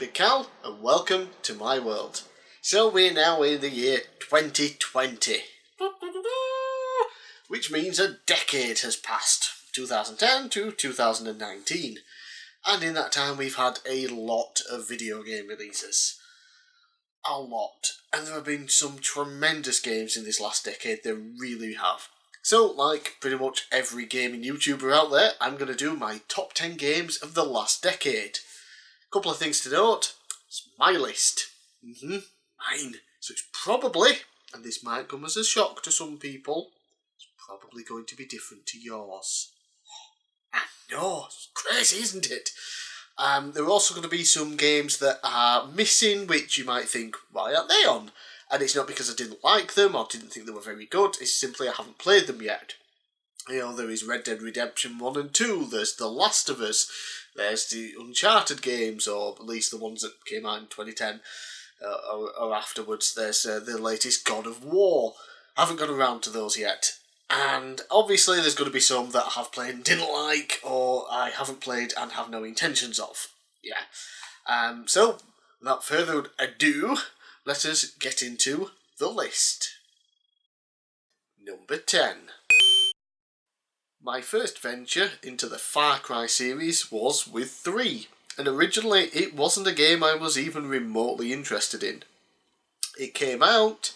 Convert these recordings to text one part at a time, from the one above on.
bigcal, and welcome to my world. So we're now in the year 2020, which means a decade has passed, 2010 to 2019, and in that time we've had a lot of video game releases. A lot. And there have been some tremendous games in this last decade, there really have. So, like pretty much every gaming YouTuber out there, I'm going to do my top 10 games of the last decade. Couple of things to note. It's my list. Mine. So it's probably, and this might come as a shock to some people, it's probably going to be different to yours. I know, it's crazy, isn't it? There are also going to be some games that are missing, which you might think, why aren't they on? And it's not because I didn't like them or didn't think they were very good, it's simply I haven't played them yet. You know, there is Red Dead Redemption 1 and 2, there's The Last of Us, there's the Uncharted games, or at least the ones that came out in 2010 or afterwards. There's the latest God of War. I haven't got around to those yet. And obviously there's going to be some that I have played and didn't like, or I haven't played and have no intentions of. Yeah. So, without further ado, let us get into the list. Number 10. My first venture into the Far Cry series was with 3, and originally it wasn't a game I was even remotely interested in. It came out,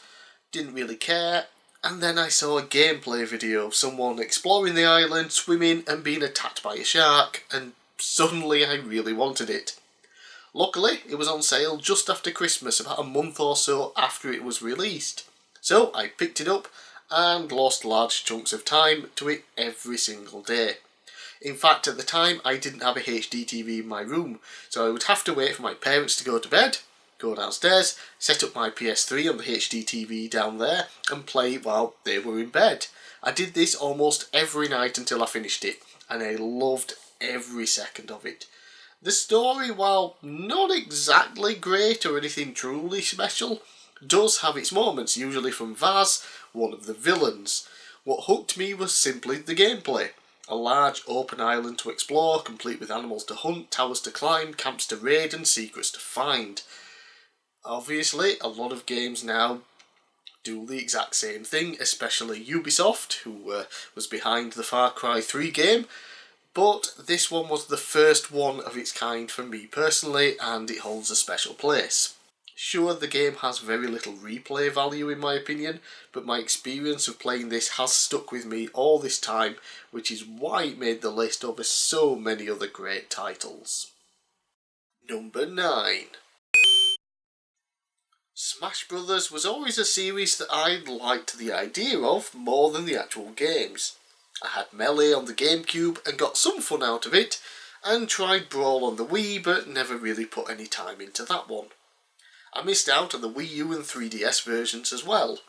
didn't really care, and then I saw a gameplay video of someone exploring the island, swimming and being attacked by a shark, and suddenly I really wanted it. Luckily, it was on sale just after Christmas, about a month or so after it was released. So I picked it up and lost large chunks of time to it every single day. In fact, at the time I didn't have a HD TV in my room, so I would have to wait for my parents to go to bed, go downstairs, set up my PS3 on the HD TV down there and play while they were in bed. I did this almost every night until I finished it, and I loved every second of it. The story, while not exactly great or anything truly special, does have its moments, usually from Vaz, one of the villains. What hooked me was simply the gameplay. A large open island to explore, complete with animals to hunt, towers to climb, camps to raid and secrets to find. Obviously, a lot of games now do the exact same thing, especially Ubisoft, who was behind the Far Cry 3 game. But this one was the first one of its kind for me personally, and it holds a special place. Sure, the game has very little replay value in my opinion, but my experience of playing this has stuck with me all this time, which is why it made the list over so many other great titles. Number 9. Smash Brothers was always a series that I liked the idea of more than the actual games. I had Melee on the GameCube and got some fun out of it, and tried Brawl on the Wii but never really put any time into that one. I missed out on the Wii U and 3DS versions as well.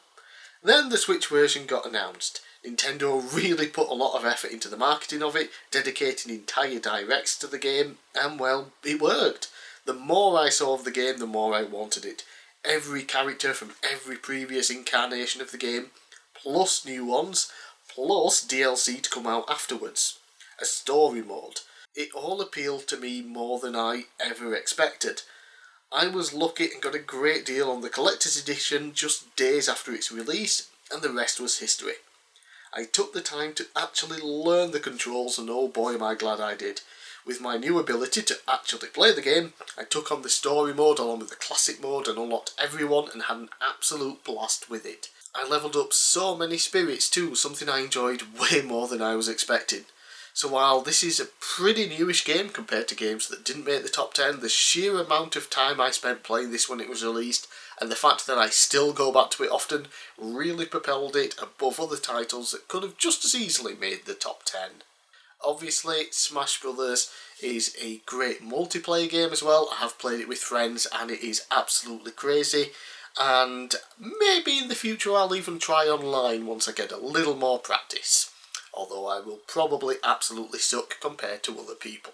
Then the Switch version got announced. Nintendo really put a lot of effort into the marketing of it, dedicating entire directs to the game, and well, it worked. The more I saw of the game, the more I wanted it. Every character from every previous incarnation of the game, plus new ones, plus DLC to come out afterwards. A story mode. It all appealed to me more than I ever expected. I was lucky and got a great deal on the collector's edition just days after its release, and the rest was history. I took the time to actually learn the controls, and oh boy am I glad I did. With my new ability to actually play the game, I took on the story mode along with the classic mode and unlocked everyone and had an absolute blast with it. I levelled up so many spirits too, something I enjoyed way more than I was expecting. So while this is a pretty newish game compared to games that didn't make the top 10, the sheer amount of time I spent playing this when it was released, and the fact that I still go back to it often, really propelled it above other titles that could have just as easily made the top 10. Obviously, Smash Brothers is a great multiplayer game as well. I have played it with friends and it is absolutely crazy. And maybe in the future I'll even try online once I get a little more practice. Although I will probably absolutely suck compared to other people.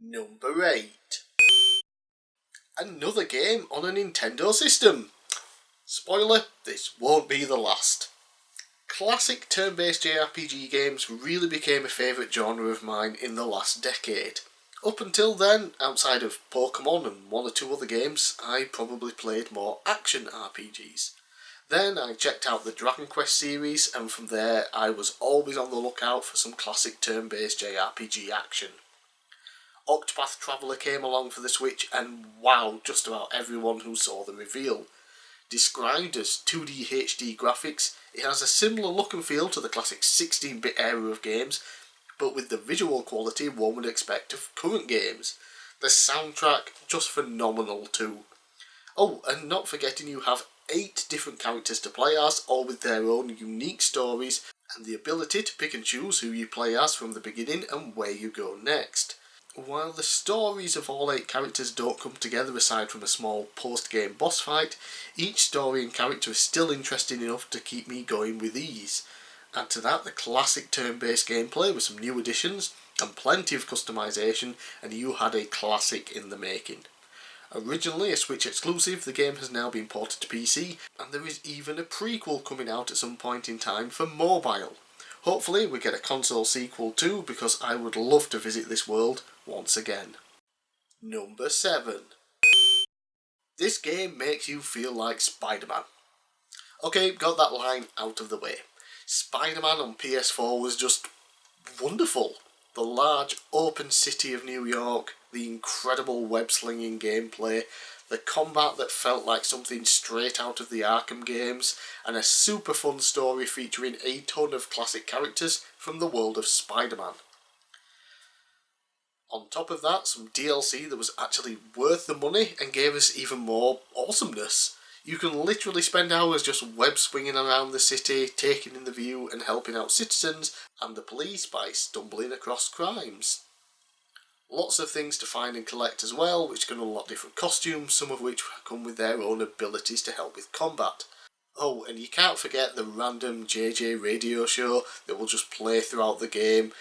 Number 8. Another game on a Nintendo system. Spoiler, this won't be the last. Classic turn-based JRPG games really became a favourite genre of mine in the last decade. Up until then, outside of Pokemon and one or two other games, I probably played more action RPGs. Then I checked out the Dragon Quest series, and from there I was always on the lookout for some classic turn-based JRPG action. Octopath Traveler came along for the Switch and wowed just about everyone who saw the reveal. Described as 2D HD graphics, it has a similar look and feel to the classic 16-bit era of games, but with the visual quality one would expect of current games. The soundtrack, just phenomenal too. Oh, and not forgetting you have 8 different characters to play as, all with their own unique stories, and the ability to pick and choose who you play as from the beginning and where you go next. While the stories of all 8 characters don't come together aside from a small post-game boss fight, each story and character is still interesting enough to keep me going with ease. Add to that the classic turn-based gameplay with some new additions and plenty of customization, and you had a classic in the making. Originally a Switch exclusive, the game has now been ported to PC, and there is even a prequel coming out at some point in time for mobile. Hopefully we get a console sequel too, because I would love to visit this world once again. Number 7. This game makes you feel like Spider-Man. Okay, got that line out of the way. Spider-Man on PS4 was just wonderful. The large open city of New York, the incredible web-slinging gameplay, the combat that felt like something straight out of the Arkham games, and a super fun story featuring a ton of classic characters from the world of Spider-Man. On top of that, some DLC that was actually worth the money and gave us even more awesomeness. You can literally spend hours just web swinging around the city, taking in the view and helping out citizens and the police by stumbling across crimes. Lots of things to find and collect as well, which can unlock different costumes, some of which come with their own abilities to help with combat. Oh, and you can't forget the random JJ radio show that will just play throughout the game,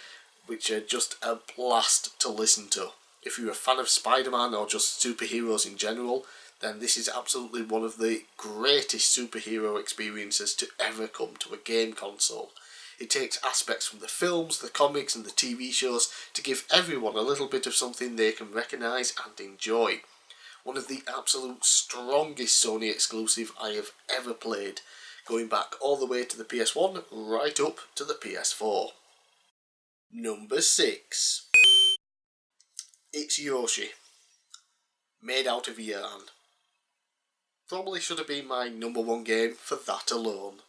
which are just a blast to listen to. If you're a fan of Spider-Man or just superheroes in general, then this is absolutely one of the greatest superhero experiences to ever come to a game console. It takes aspects from the films, the comics and the TV shows to give everyone a little bit of something they can recognise and enjoy. One of the absolute strongest Sony exclusive I have ever played, going back all the way to the PS1 right up to the PS4. Number 6. It's Yoshi. Made out of yarn. Probably should have been my number 1 game for that alone.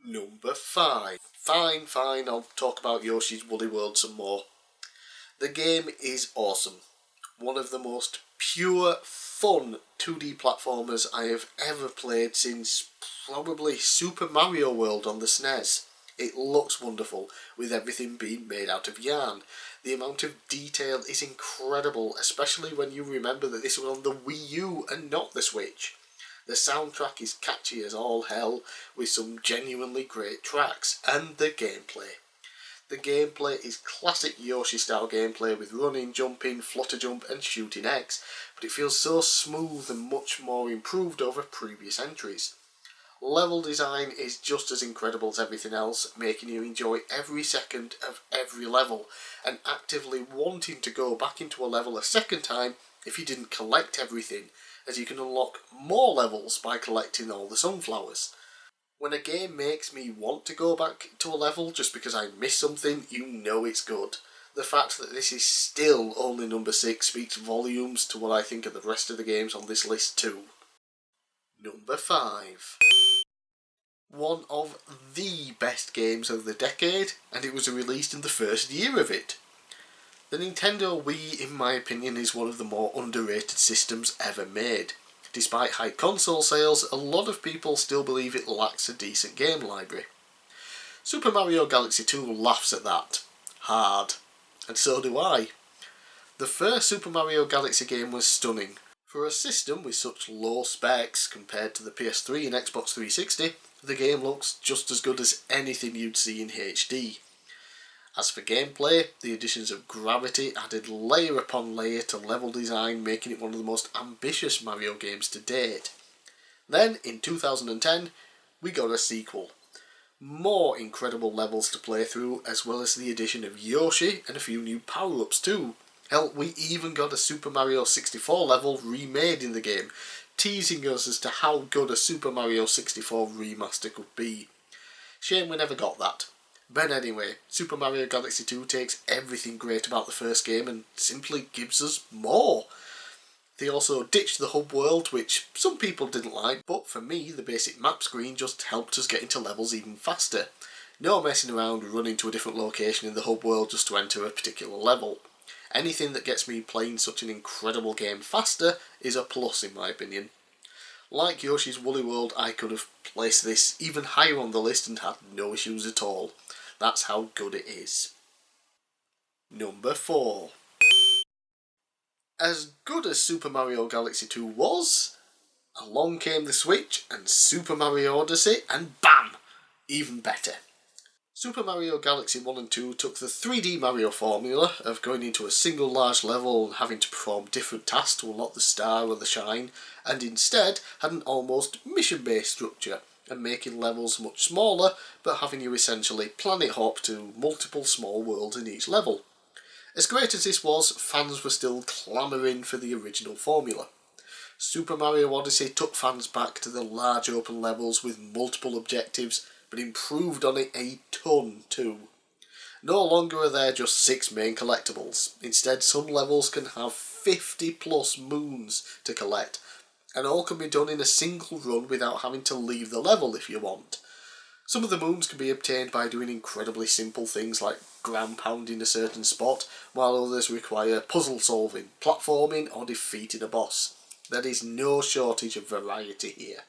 Number 5. Fine, I'll talk about Yoshi's Woolly World some more. The game is awesome. One of the most pure, fun 2D platformers I have ever played since probably Super Mario World on the SNES. It looks wonderful, with everything being made out of yarn. The amount of detail is incredible, especially when you remember that this was on the Wii U and not the Switch. The soundtrack is catchy as all hell, with some genuinely great tracks, and the gameplay. The gameplay is classic Yoshi style gameplay with running, jumping, flutter jump and shooting X, but it feels so smooth and much more improved over previous entries. Level design is just as incredible as everything else, making you enjoy every second of every level, and actively wanting to go back into a level a second time if you didn't collect everything, as you can unlock more levels by collecting all the sunflowers. When a game makes me want to go back to a level just because I missed something, you know it's good. The fact that this is still only number 6 speaks volumes to what I think of the rest of the games on this list too. Number 5. One of the best games of the decade, and it was released in the first year of it. The Nintendo Wii, in my opinion, is one of the more underrated systems ever made. Despite high console sales, a lot of people still believe it lacks a decent game library. Super Mario Galaxy 2 laughs at that. Hard. And so do I. The first Super Mario Galaxy game was stunning. For a system with such low specs compared to the PS3 and Xbox 360, the game looks just as good as anything you'd see in HD. As for gameplay, the additions of gravity added layer upon layer to level design, making it one of the most ambitious Mario games to date. Then, in 2010, we got a sequel. More incredible levels to play through, as well as the addition of Yoshi and a few new power-ups too. Hell, we even got a Super Mario 64 level remade in the game, teasing us as to how good a Super Mario 64 remaster could be. Shame we never got that. But anyway, Super Mario Galaxy 2 takes everything great about the first game and simply gives us more. They also ditched the hub world, which some people didn't like, but for me the basic map screen just helped us get into levels even faster. No messing around running to a different location in the hub world just to enter a particular level. Anything that gets me playing such an incredible game faster is a plus in my opinion. Like Yoshi's Woolly World, I could have placed this even higher on the list and had no issues at all. That's how good it is. Number 4. As good as Super Mario Galaxy 2 was, along came the Switch and Super Mario Odyssey, and BAM! Even better. Super Mario Galaxy 1 and 2 took the 3D Mario formula of going into a single large level and having to perform different tasks to unlock the star or the shine, and instead had an almost mission-based structure, and making levels much smaller, but having you essentially planet hop to multiple small worlds in each level. As great as this was, fans were still clamouring for the original formula. Super Mario Odyssey took fans back to the large open levels with multiple objectives, but improved on it a ton too. No longer are there just 6 main collectibles. Instead, some levels can have 50 plus moons to collect, and all can be done in a single run without having to leave the level if you want. Some of the moons can be obtained by doing incredibly simple things like ground pounding a certain spot, while others require puzzle solving, platforming or defeating a boss. There is no shortage of variety here.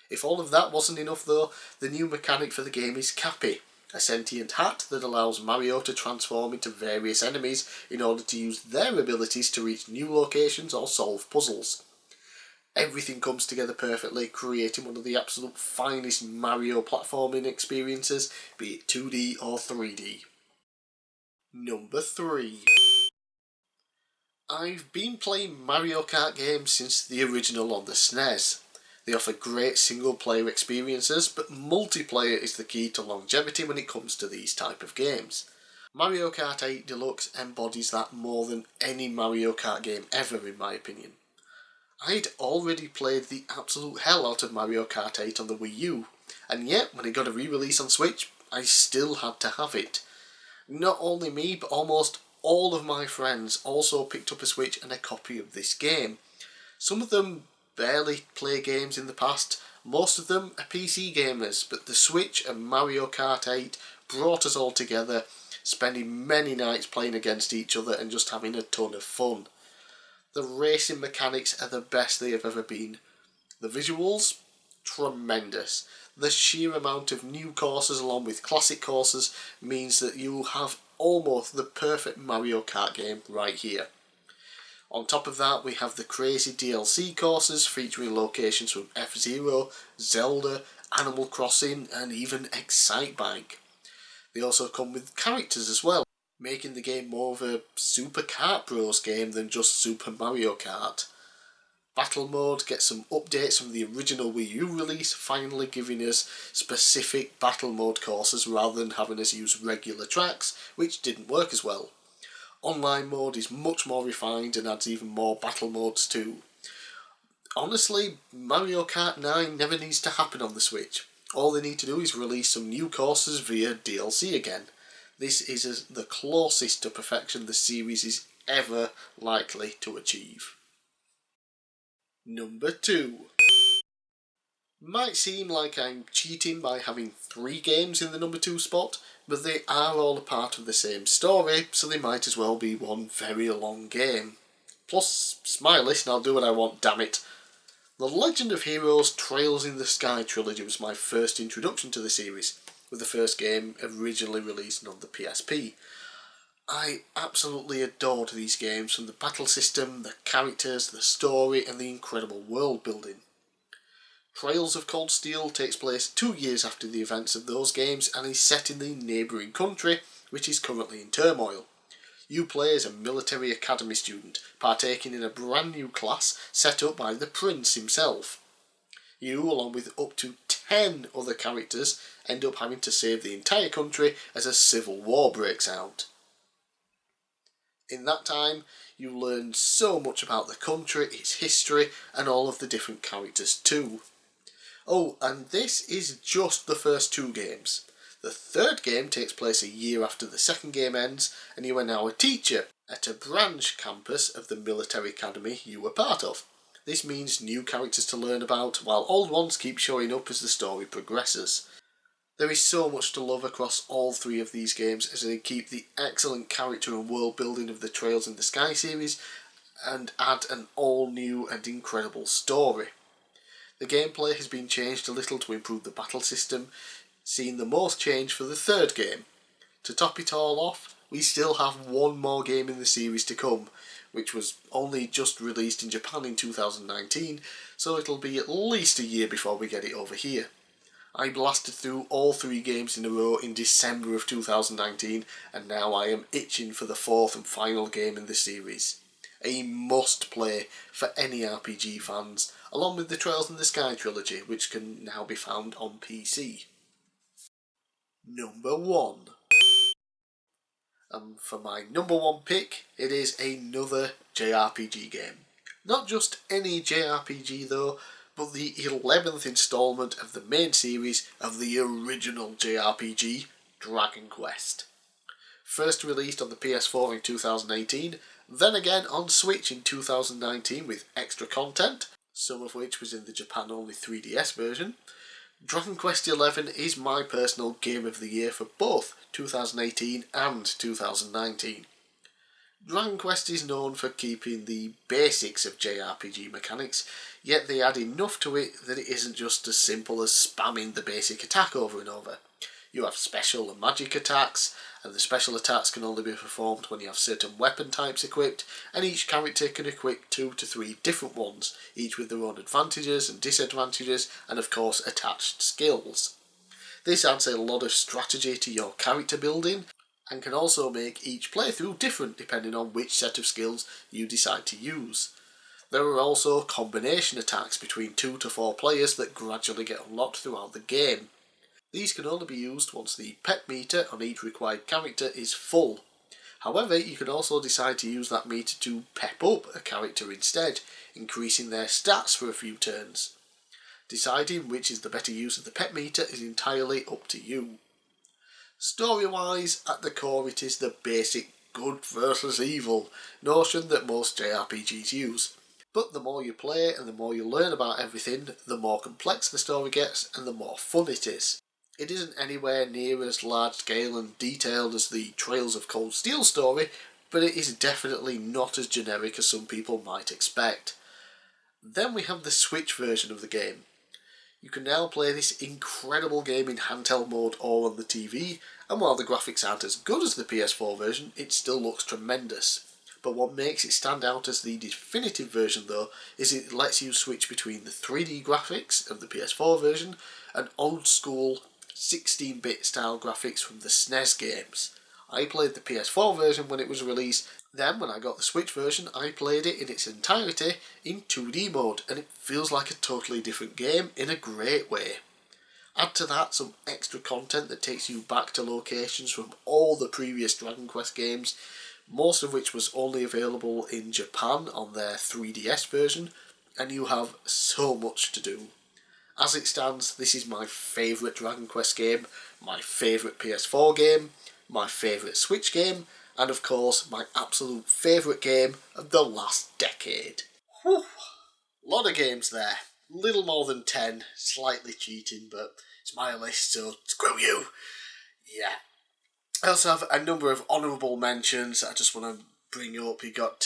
If all of that wasn't enough though, the new mechanic for the game is Cappy, a sentient hat that allows Mario to transform into various enemies in order to use their abilities to reach new locations or solve puzzles. Everything comes together perfectly, creating one of the absolute finest Mario platforming experiences, be it 2D or 3D. Number 3. I've been playing Mario Kart games since the original on the SNES. They offer great single player experiences, but multiplayer is the key to longevity when it comes to these type of games. Mario Kart 8 Deluxe embodies that more than any Mario Kart game ever in my opinion. I'd already played the absolute hell out of Mario Kart 8 on the Wii U, and yet when it got a re-release on Switch, I still had to have it. Not only me, but almost all of my friends also picked up a Switch and a copy of this game. Some of them barely play games in the past, most of them are PC gamers, but the Switch and Mario Kart 8 brought us all together, spending many nights playing against each other and just having a ton of fun. The racing mechanics are the best they have ever been. The visuals? Tremendous. The sheer amount of new courses along with classic courses means that you have almost the perfect Mario Kart game right here. On top of that, we have the crazy DLC courses featuring locations from F-Zero, Zelda, Animal Crossing and even Excitebike. They also come with characters as well, making the game more of a Super Kart Bros game than just Super Mario Kart. Battle mode gets some updates from the original Wii U release, finally giving us specific battle mode courses rather than having us use regular tracks, which didn't work as well. Online mode is much more refined and adds even more battle modes too. Honestly, Mario Kart 9 never needs to happen on the Switch. All they need to do is release some new courses via DLC again. This is the closest to perfection the series is ever likely to achieve. Number 2. Might seem like I'm cheating by having 3 games in the number 2 spot, but they are all a part of the same story, so they might as well be one very long game. Plus, it's my list and I'll do what I want, damn it. The Legend of Heroes Trails in the Sky trilogy was my first introduction to the series, with the first game originally released on the PSP. I absolutely adored these games, from the battle system, the characters, the story and the incredible world building. Trails of Cold Steel takes place 2 years after the events of those games and is set in the neighbouring country, which is currently in turmoil. You play as a military academy student, partaking in a brand new class set up by the Prince himself. You, along with up to 10 other characters, end up having to save the entire country as a civil war breaks out. In that time, you learn so much about the country, its history, and all of the different characters too. Oh, and this is just the first 2 games. The third game takes place a year after the second game ends, and you are now a teacher at a branch campus of the military academy you were part of. This means new characters to learn about, while old ones keep showing up as the story progresses. There is so much to love across all 3 of these games as they keep the excellent character and world building of the Trails in the Sky series and add an all new and incredible story. The gameplay has been changed a little to improve the battle system, seeing the most change for the third game. To top it all off, we still have one more game in the series to come, which was only just released in Japan in 2019, so it'll be at least a year before we get it over here. I blasted through all 3 games in a row in December of 2019, and now I am itching for the 4th and final game in the series. A must play for any RPG fans, along with the Trails in the Sky trilogy, which can now be found on PC. Number 1. And for my number 1 pick, it is another JRPG game. Not just any JRPG though, but the 11th instalment of the main series of the original JRPG, Dragon Quest. First released on the PS4 in 2018, then again on Switch in 2019 with extra content, some of which was in the Japan-only 3DS version. Dragon Quest XI is my personal game of the year for both 2018 and 2019. Dragon Quest is known for keeping the basics of JRPG mechanics, yet they add enough to it that it isn't just as simple as spamming the basic attack over and over. You have special and magic attacks, and the special attacks can only be performed when you have certain weapon types equipped, and each character can equip 2 to 3 different ones, each with their own advantages and disadvantages, and of course attached skills. This adds a lot of strategy to your character building, and can also make each playthrough different depending on which set of skills you decide to use. There are also combination attacks between 2 to 4 players that gradually get unlocked throughout the game. These can only be used once the pet meter on each required character is full. However, you can also decide to use that meter to pep up a character instead, increasing their stats for a few turns. Deciding which is the better use of the pet meter is entirely up to you. Story-wise, at the core it is the basic good versus evil notion that most JRPGs use. But the more you play and the more you learn about everything, the more complex the story gets and the more fun it is. It isn't anywhere near as large scale and detailed as the Trails of Cold Steel story, but it is definitely not as generic as some people might expect. Then we have the Switch version of the game. You can now play this incredible game in handheld mode or on the TV, and while the graphics aren't as good as the PS4 version, it still looks tremendous. But what makes it stand out as the definitive version though, is it lets you switch between the 3D graphics of the PS4 version and old school 16-bit style graphics from the SNES games. I played the PS4 version when it was released, then when I got the Switch version I played it in its entirety in 2D mode, and it feels like a totally different game in a great way. Add to that some extra content that takes you back to locations from all the previous Dragon Quest games, most of which was only available in Japan on their 3DS version, and you have so much to do. As it stands, this is my favourite Dragon Quest game, my favourite PS4 game, my favourite Switch game, and of course my absolute favourite game of the last decade. Whew. Lot of games there. Little more than 10, slightly cheating, but it's my list, so screw you! Yeah. I also have a number of honourable mentions that I just want to bring up. You got,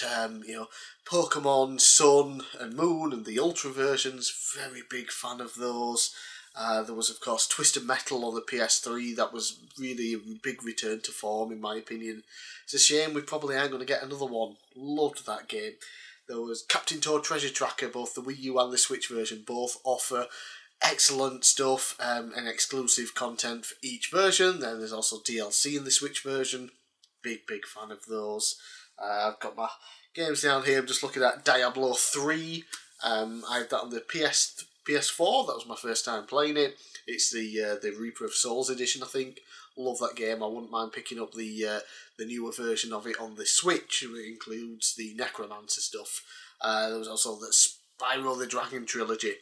Pokemon Sun and Moon and the Ultra versions, very big fan of those. There was, of course, Twisted Metal on the PS3, that was really a big return to form, in my opinion. It's a shame we probably aren't going to get another one. Loved that game. There was Captain Toad Treasure Tracker, both the Wii U and the Switch version, both offer excellent stuff and exclusive content for each version. Then there's also DLC in the Switch version. Big fan of those. I've got my games down here. I'm just looking at Diablo 3. I have that on the PS4. That was my first time playing it. It's the Reaper of Souls edition, I think. Love that game. I wouldn't mind picking up the newer version of it on the Switch. It includes the Necromancer stuff. There was also the Spyro the Dragon trilogy.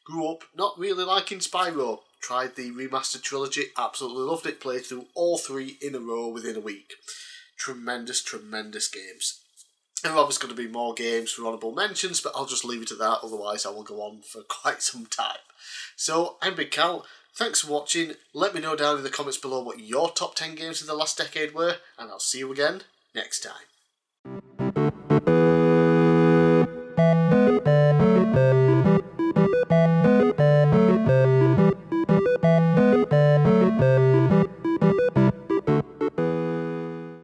Grew up not really liking Spyro. Tried the remastered trilogy, absolutely loved it. Played through all 3 in a row within a week. Tremendous, tremendous games. There are obviously going to be more games for honourable mentions, but I'll just leave it at that, otherwise I will go on for quite some time. So, I'm Big Cal. Thanks for watching. Let me know down in the comments below what your top 10 games of the last decade were, and I'll see you again next time.